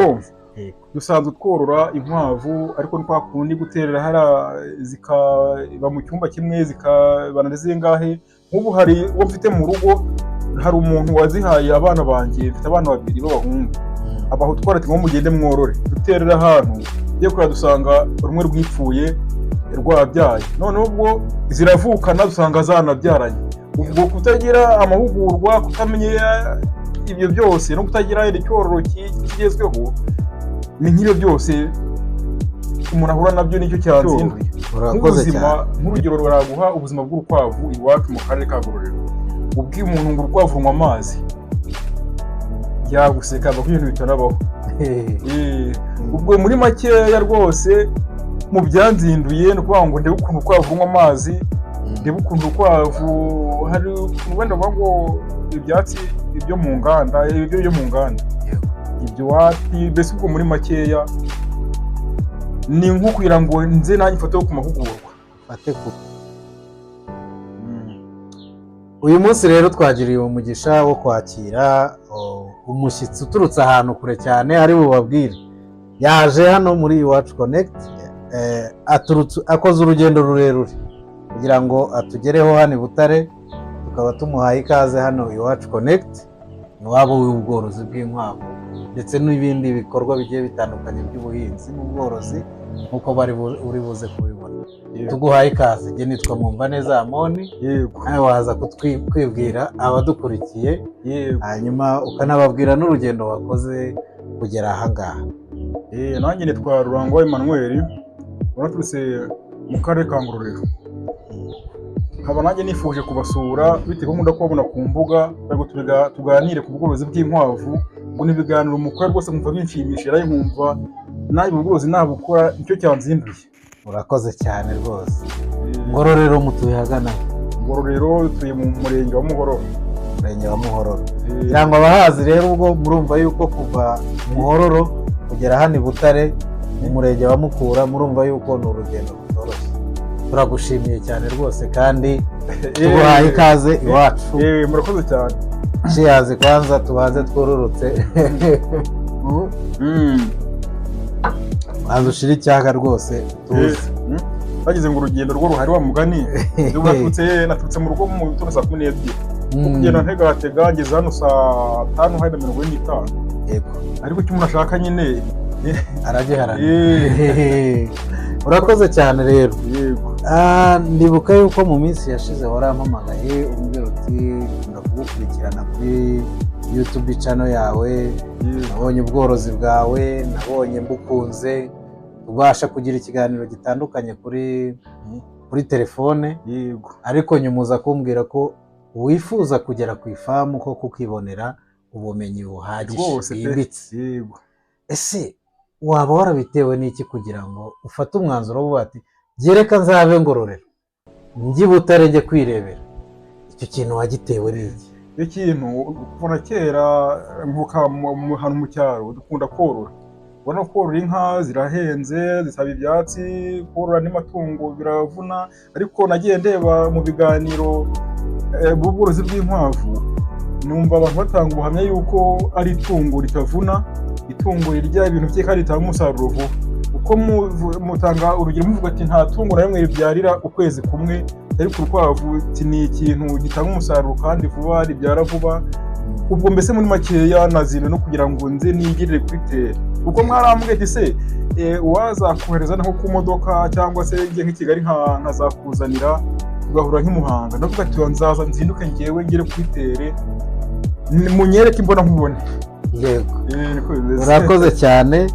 Yego dusanzwe tworora inkwavu ariko ni kwa kundi guterera hara zikaba mu cyumba kimwe zikabana n'izingahe. Nk'ubu hari uwo mfite mu rugo, hari umuntu wazihaye abana banjye, mfite abana 2 b'abahungu, abaho twarati ngo mugende mworore, duterera ahantu ye kura dusanga rumwe rwipfuye rwabyaye, noneho ubwo ziravukana dusanga zanabyaranye. Ubwo kutagira amahugurwa, kutamenya ibyo byose no kutagira icyororo kigezweho, ni nk'ibyo byose umuntu ahura nabyo nicyo cyanzinduye. Nk'ubuzima, nk'urugero ruraguha ubuzima bw'urukwavu iwacu mu karere ka Ngororero. Ubwiye umuntu ngo urukwavu runywa amazi, yaguseka avuga ko ibintu bitanabaho. Ubwo muri makeya rwose mu byanzinduye no kuvuga ngo ndebe ukuntu urukwavu runywa amazi, ndebe ukuntu urukwavu hari wenda bavuga ngo ibyatsi ibyo mu nganda, ibyo byo mu nganda ibyo wati, mbese ubwo muri makeya ni nko kugira ngo nze nanjye mfate ku mahugurwa. Uyu munsi rero twagiriye umugisha wo kwakira umushyitsi uturutse ahantu kure cyane, ari bubabwire yaje hano muri Iwacu Connect, akoze urugendo rurerure kugira ngo atugereho hano i Butare, tukaba tumuhaye ikaze hano Iwacu Connect, iwabo w'ubworozi bw'inkwavu ndetse n'ibindi bikorwa bigiye bitandukanye by'ubuhinzi n'ubworozi nk'uko uri buze kubibona. Tuguhaye ikaze. Njye nitwa Mwumvaneza Amoni, nawe waza kwibwira abadukurikiye, hanyuma ukanababwira n'urugendo wakoze kugera aha ngaha. Nanjye nitwa Rurangwa Emmanuel, waraturutse mu karere ka Ngororero. Nkaba nanjye nifuje kubasura bitewe nkunda kubabona ku mbuga, tuganire ku bworozi bw'inkwavu. Ngo ni ibiganiro mukora rwose nkumva binshimishije, nayo nkumva nayo ubworozi nabukora, nicyo cyanzinduye. Urakoze cyane rwose. Ngororero mutuye hagana? Ngororero tuye mu murenge wa Muhororo. Murenge wa Muhororo. Cyangwa abahazi rero ubwo murumva yuko kuva Muhororo kugera hano i Butare mu murenge wa Mukura, murumva yuko ni urugendo rutoroshye. Turagushimiye cyane rwose kandi tuguhaye ikaze iwacu. Murakoze cyane. Shiyazi kwanza tubanze twururutse. Azushira icyaka rwose tuzi. Bagize ngo urugendo rwo ruhari wa mugani. Naturutse mu rugo mu gitondo saa 12. Kugenda ntegatega ngeze hano saa 5:45. Yego. Ariko icyo umuntu ashaka nyine aragiharana. Urakoze cyane rero. Yego. Ndibuka yuko mu minsi yashize warampamagaye umbwira uti ndakugukurikirana kuri YouTube channel yawe, nabonye ubworozi bwawe, nabonye mbukunze, ubasha kugira ikiganiro gitandukanye kuri telefone. Yego. Ariko nyumuza kumbwira ko wifuza kugera ku ifamu ko kukibonera ubumenyi buhagije bwimbitse. Yego. Ese waba warabitewe n'iki kugira ngo ufate umwanzuro wo ati gereka nzabe Ngororero njye Butare njye kwirebera? Icyo kintu wagitewe n'iki? Ikintu kuva kera mvuka hano mu cyaro dukunda korora. Ubona korora inka zirahenze, zisaba ibyatsi, korora n'amatungo biravuna, ariko nagiye ndeba mu biganiro bw'ubworozi bw'inkwavu, numva abantu batanga ubuhamya yuko ari itungo ritavuna, itungo rirya ibintu bye kandi ritanga umusaruro vuba. Uko mutanga urugero muvuga ati nta tungo na rimwe ribyarira ukwezi kumwe, ariko urukwavu ni ikintu gitanga umusaruro kandi vuba, ribyara vuba. Ubwo mbese muri makeya nazino no kugira ngo nze nigirire kuri tere. Uko mwarambwiye ati se wazakohereza nko ku modoka cyangwa se ngiye nk'i Kigali nkazakuzanira tugahura nk'imuhanga, ndavuga ati nzaza nzinduke ngewe ngire kuri tere munyereke imbona nkubone. Yego. Urakoze cyane.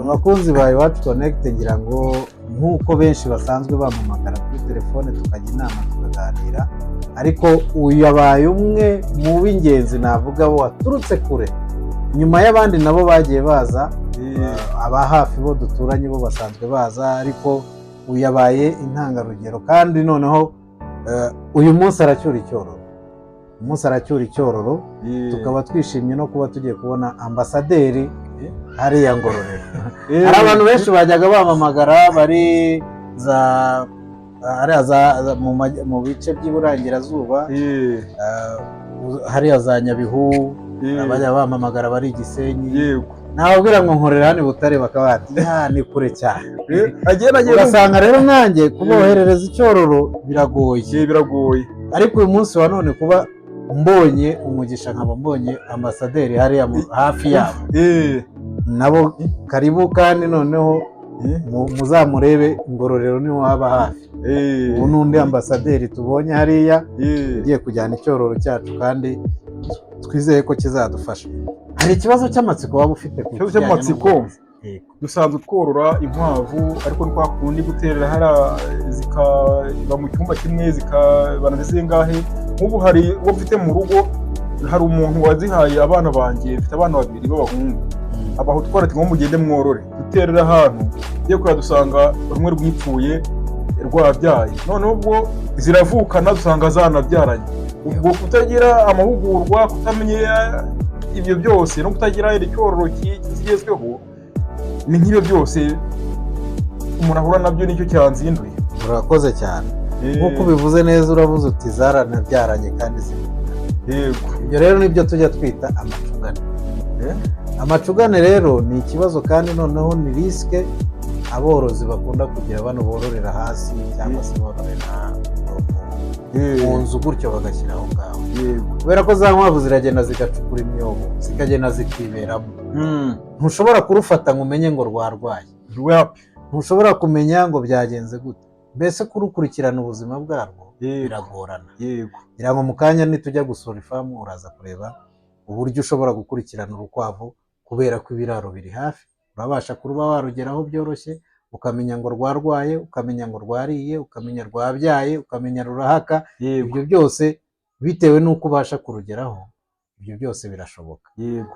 Bakunzi ba Iwacu Connect, ngira ngo nk'uko benshi basanzwe bampamagara kuri telefone tukajya inama tukaganira, ariko uyu yabaye umwe mu b'ingenzi navuga bo waturutse kure, nyuma y'abandi nabo bagiye baza, aba hafi bo duturanye bo basanzwe baza, ariko uyu yabaye intangarugero. Kandi noneho uyu munsi aracyura icyororo, umunsi aracyura icyororo. Tukaba twishimye no kuba tugiye kubona ambasaderi hariya Ngororero. Hari abantu benshi bajyaga bamamagara bari mu bice by'iburangirazuba, hariya za Nyabihu, abajya bamamagara bari Gisenyi. nababwira ngo nkorera hano i Butare bakaba bati ni kure cyane. agenda ugasanga rero nanjye kuboherereza icyororo biragoye. biragoye. Ariko uyu munsi wa none kuba mbonye umugisha nkaba mbonye ambasaderi hariya hafi yabo, nabo karibu, kandi noneho muzamurebe Ngororero niho haba hafi. ubu n'undi ambasaderi tubonye hariya ugiye kujyana icyororo cyacu, kandi twizeye ko kizadufasha. Hari ikibazo cy'amatsiko waba ufite? Ikibazo cy'amatsiko, dusanzwe tworora inkwavu, ariko kwa kundi guterera hara zikaba mu cyumba kimwe zikabana zingahe. Nk'ubu hari uwo mfite mu rugo, hari umuntu wazihaye abana banjye, mfite abana 2 b'abahungu, abaho twara ati ngo mugende mworore, duterera ahantu yo kwa dusanga rumwe rwipfuye rwabyaye, none ubwo ziravukana dusanga zanabyaranye. Ubwo kutagira amahugurwa, kutamenya ibyo byose no kutagira icyororo kigezweho, ni nk'ibyo byose umuntu ahura nabyo, nicyo cyanzinduye. Urakoze cyane. Nk'uko ubivuze neza, uravuze uti zaranabyaranye kandi yego. Ibyo rero nibyo tujya twita amacugane. Amacugane rero ni ikibazo, kandi noneho ni risike aborozi bakunda kugira, bano bororera hasi cyangwa se bororera mu nzu gutyo bagashyira aho ngaho, kubera ko za nkwavu ziragenda zigacukura imyobo, zikagenda zikiberamo. Ntushobora kurufata ngo umenye ngo rwarwaye, ntushobora kumenya ngo byagenze gute, mbese kurukurikirana ubuzima bwarwo biragorana. ngira ngo mu kanya nitujya gusura ifamu uraza kureba uburyo ushobora gukurikirana urukwavu, kubera ko ibiraro biri hafi, urabasha kuruba warugeraho byoroshye, ukamenya ngo rwarwaye, ukamenya ngo rwariye, ukamenya rwabyaye, ukamenya rurahaka. Ibyo byose bitewe n'uko ubasha kurugeraho, ibyo byose birashoboka.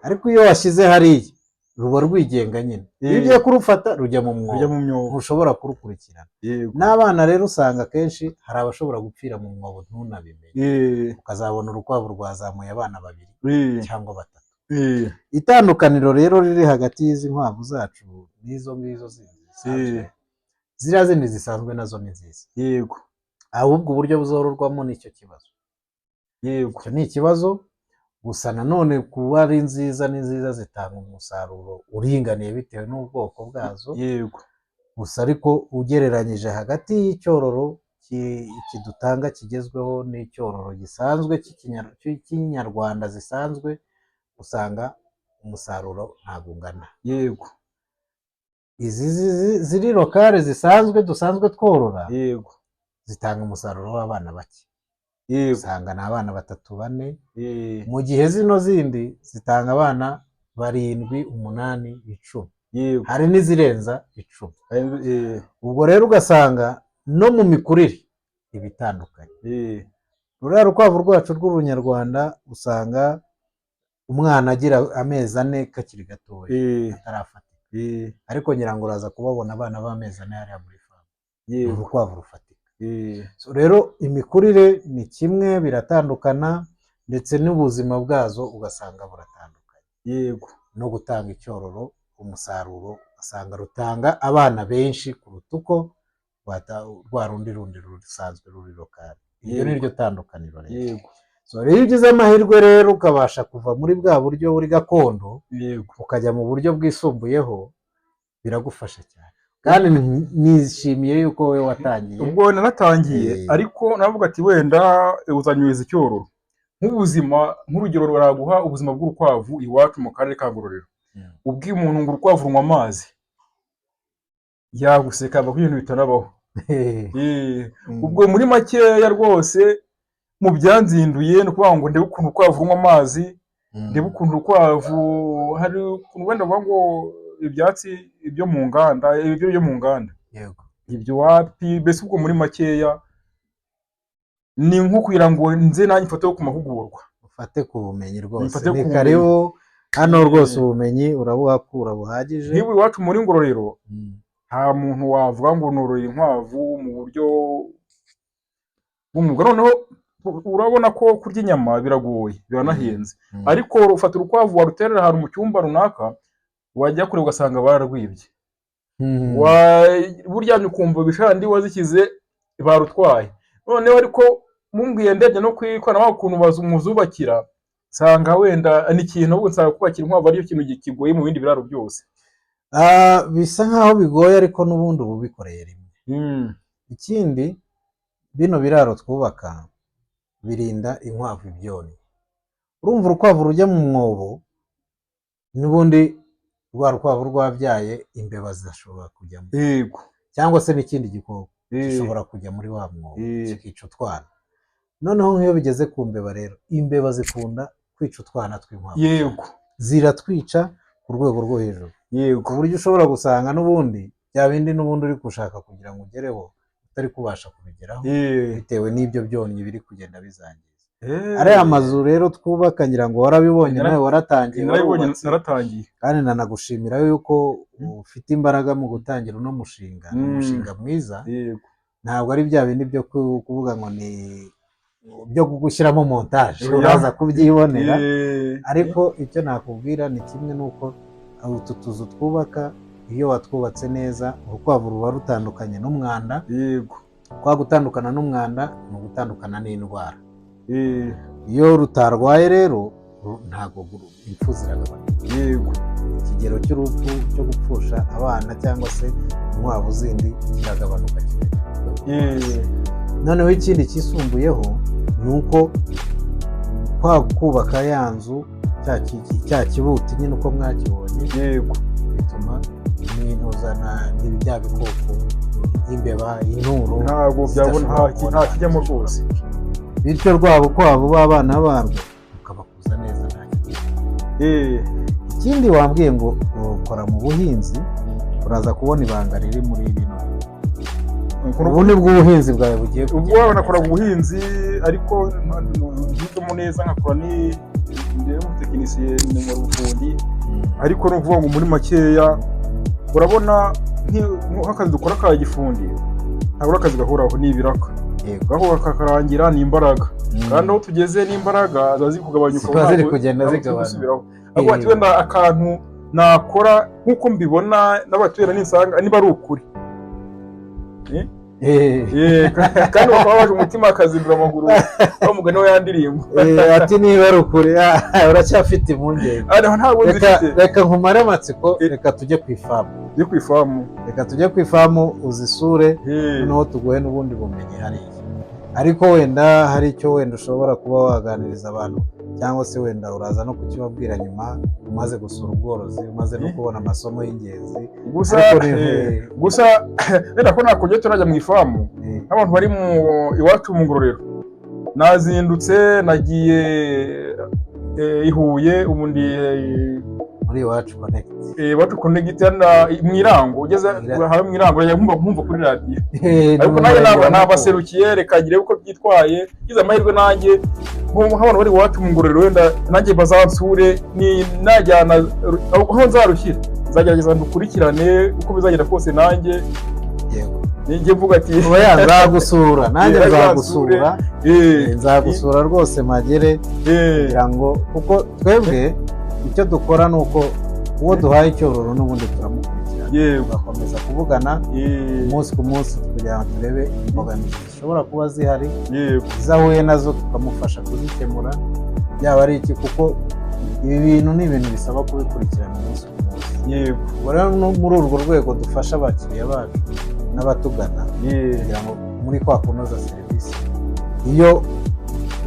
Ariko iyo washyize hariya ruba rwigenga nyine, iyo ugiye kurufata rujya mu mwobo, ntushobora kurukurikirana. N'abana rero usanga kenshi hari abashobora gupfira mu mwobo ntunabimenye, ukazabona urukwavu rwazamuye abana 2 cyangwa 3. Itandukaniro rero riri hagati y'izi nkwavu zacu n'izo ngizo zindi, ziriya zindi zisanzwe nazo ni nziza, ahubwo uburyo buzororwamo nicyo kibazo. Icyo ni ikibazo. Gusa nanone kuba ari nziza, ni nziza, zitanga umusaruro uringaniye bitewe n'ubwoko bwazo. Gusa ariko ugereranyije hagati y'icyororo kidutanga kigezweho n'icyororo gisanzwe cy'ikinyarwanda zisanzwe, usanga umusaruro ntabwo ungana. Izi ziri lokale zisanzwe dusanzwe tworora, zitanga umusaruro w'abana bake, usanga ni abana 3-4, mu gihe zino zindi zitanga abana 7, 8, 10, hari n'izirenza 10. Ubwo rero ugasanga no mu mikurire ibitandukanye. Ruriya rukwavu rwacu rw'urunyarwanda usanga umwana agira amezi 4 kakiri gatoya atarafatika, ariko ngira ngo uraza kubabona abana b'amezi 4 hariya muri famu, urukwavu rufatika. Rero imikurire ni kimwe, biratandukana, ndetse n'ubuzima bwazo ugasanga buratandukanye. No gutanga icyororo, umusaruro ugasanga rutanga abana benshi kuruta uko rwa rundi rusanzwe ruri lokale. Iyo ni ryo tandukaniro rero. Rero iyo ugize amahirwe rero ukabasha kuva muri bwa buryo buri gakondo ukajya mu buryo bwisumbuyeho, biragufasha cyane. Kandi nishimiye yuko wowe watangiye. Ubwo naratangiye, ariko navuga ati wenda uzanyuza icyororo. Nk'ubuzima, nk'urugero baraguha ubuzima bw'urukwavu iwacu mu karere ka Ngororero. Ubwiye umuntu ngo urukwavu runywa amazi, yaguseka ava ku bintu bitanabaho. Ubwo muri makeya rwose mu byanzinduye no kuvuga ngo ndebe ukuntu urukwavu runywa amazi, ndebe ukuntu urukwavu hari ukuntu wenda bavuga ngo ibyatsi ibyo mu nganda, ibyo byo mu nganda, ibyo wapi, mbese ubwo muri makeya ni nko kugira ngo nze nanjye mfate ku mahugurwa, ufate ku bumenyi rwose. Ni karibu hano rwose, ubumenyi urabuhakura buhagije. Niba iwacu muri Ngororero nta muntu wavuga ngo nororera inkwavu mu buryo bw'umwuga. Noneho urabona ko kurya inyama biragoye, biranahenze, ariko ufata urukwavu waruterera ahantu mu cyumba runaka, wajya kure ugasanga bararwibye, buryamye ukumva ibishandi wazikize barutwaye. Noneho ariko mumbwiye ndebye no kwikorana ukuntu muzubakira, nsanga wenda ni ikintu ahubwo nsanga kubakira inkwavu ariyo kintu kigoye mu bindi biraro byose. Bisa nkaho bigoye ariko n'ubundi ubu bikoreye rimwe. Ikindi bino biraro twubaka birinda inkwavu ibyonnyi. Urumva urukwavu rujya mu mwobo n'ubundi rwa rukwavu rwabyaye imbeba zashobora kujyamo. Yego. Cyangwa se n'ikindi gikoko gishobora kujya muri wa mwobo kikica utwana. Noneho nk'iyo bigeze ku mbeba rero, imbeba zikunda kwica utwana tw'inkwavu. Yego. Ziratwica ku rwego rwo hejuru. Yego. Ku buryo ushobora gusanga n'ubundi bya bindi n'ubundi uri gushaka kugira ngo ugereho utari kubasha kubigeraho bitewe n'ibyo byonnyi biri kugenda bizangiza. Ariya mazu rero twubaka ngira ngo warabibonye nawe waratangiye. Naratangiye. Kandi nanagushimira yuko ufite imbaraga mu gutangira uno mushinga. Umushinga mwiza. Yego. Ntabwo ari bya bindi byo kuvuga ngo ni byo gushyiramo montage uraza kubyibonera. Ariko icyo nakubwira ni kimwe nuko utu tuzu twubaka iyo watwubatse neza urukwavu ruba rutandukanye n'umwanda. Yego. Kwa gutandukana n'umwanda ni ugutandukana n'indwara. Iyo rutarwaye rero ntabwo impfu ziragabanuka. Yego. Ikigero cy'urupfu cyo gupfusha abana cyangwa se inkwavu zindi kiragabanuka cyane. Noneho ikindi kisumbuyeho ni uko kubaka ya nzu cya kibuti nyine uko mwakibonye. Yego. Bituma n'intuzana n'ibya bikoko imbeba inturo ntabwo byabona nta kijyamo rwose. Bityo rwabo kwabo b'abana barwo ukabakuza neza nta kibazo. Ikindi wambwiye ngo ukora mu buhinzi uraza kubona ibanga riri muri bino. Ubundi bw'ubuhinzi bwawe bugiye ubwo wabona akora ubuhinzi ariko ntizemo neza nkakora ni umutekinisiye mu bufundi ariko no kuvuga ngo muri makeya urabona nk'akazi dukora ka gifundi ntabwo akazi gahoraho ni ibiraka. Gaho kakarangira ni imbaraga kandi aho tugeze n'imbaraga zazi kugabanyuka ziba ziri kugenda zigabanuka. Ahubwo ati wenda akantu nakora nk'uko mbibona n'abatuye nisanga niba ari ukuri. Kandi bakaba baje umutima akazindura amaguru bamugana we yandirimbo ati niba ari ukuri uracyafite impungenge. Reka nkumare amatsiko reka tujye ku ifamu. Reka tujye ku ifamu uzisure noneho tuguhe n'ubundi bumenyi hariya. Ariko wenda hari icyo wenda ushobora kuba waganiriza abantu cyangwa se wenda uraza no kukibabwira nyuma umaze gusura ubworozi umaze no kubona amasomo y'ingenzi. Gusa wenda ko nakujya turajya mu ifamu nk'abantu bari mu iwacu mu Ngororero nazindutse nagiye ihuye ubundi muri iwacu connect. Iwacu connect mu Irango ugeze hari mu Irango nkumva kuri radio. Ariko naye nabaserukiye reka gire uko byitwaye gize amahirwe nanjye nk'abantu bari iwacu mu Ngororero wenda nanjye bazansure ni najyana aho nzarushyira nzagerageza ndukurikirane uko bizagenda kose nanjye. Yego. Ninjye mvuga ati nzagusura nanjye nzagusura rwose magere kugira ngo kuko twebwe icyo dukora ni uko uwo duhaye icyororo n'ubundi turamukurikirana tugakomeza kuvugana umunsi ku munsi kugira ngo turebe imbogamizi zishobora kuba zihari izo ahuye nazo tukamufasha kuzikemura byaba ari iki kuko ibi bintu ni ibintu bisaba kubikurikirana umunsi ku munsi. Rero muri urwo rwego dufasha abakiriya bacu n'abatugana kugira ngo muri kwa kunoza serivisi iyo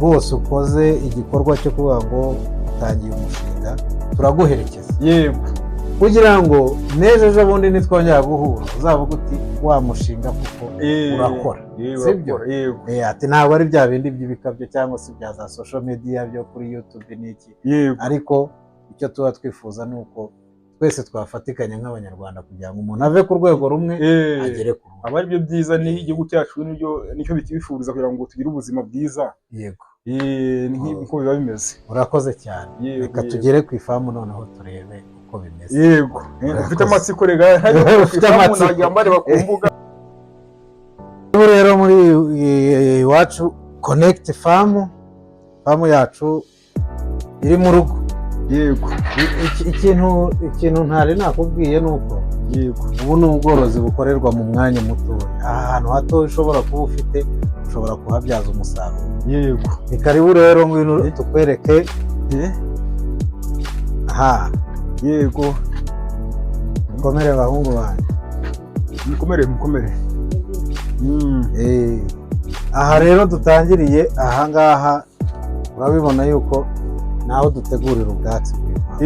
bose ukoze igikorwa cyo kuvuga ngo utangiye umushinga turaguherekeza kugira ngo n'ejo ejo bundi nitwongera guhura uzavuga uti wa mushinga kuko urakora sibyo. Ati ntabwo ari bya bindi by'ibikabyo cyangwa se bya za social media byo kuri YouTube n'iki ariko icyo tuba twifuza ni uko twese twafatikanya nk'abanyarwanda kugira ngo umuntu ave ku rwego rumwe agere ku rundi. Aba ari byo byiza ni igihugu cyacu nicyo bitwifuriza kugira ngo tugire ubuzima bwiza. Yego. Niko biba bimeze. Urakoze cyane. Reka tugere ku ifamu noneho turebe uko bimeze. Yego. Ufite amatsiko rega ufite amatsiko nagambare bakumbuga. Rero muri iwacu connect famu yacu iri mu rugo. Yego. Ikintu ntari nakubwiye nuko ubu ni ubworozi bukorerwa mu mwanya muto. Ahantu hato ushobora kuba ufite ushobora kuhabyaza umusaruro. Yego. Ni karibu rero ngwino tukwereke aha yego mukomere bahungu banjye. mukomere aha rero dutangiriye ahangaha urabibona yuko naho dutegurira ubwatsi bw'inkwavu.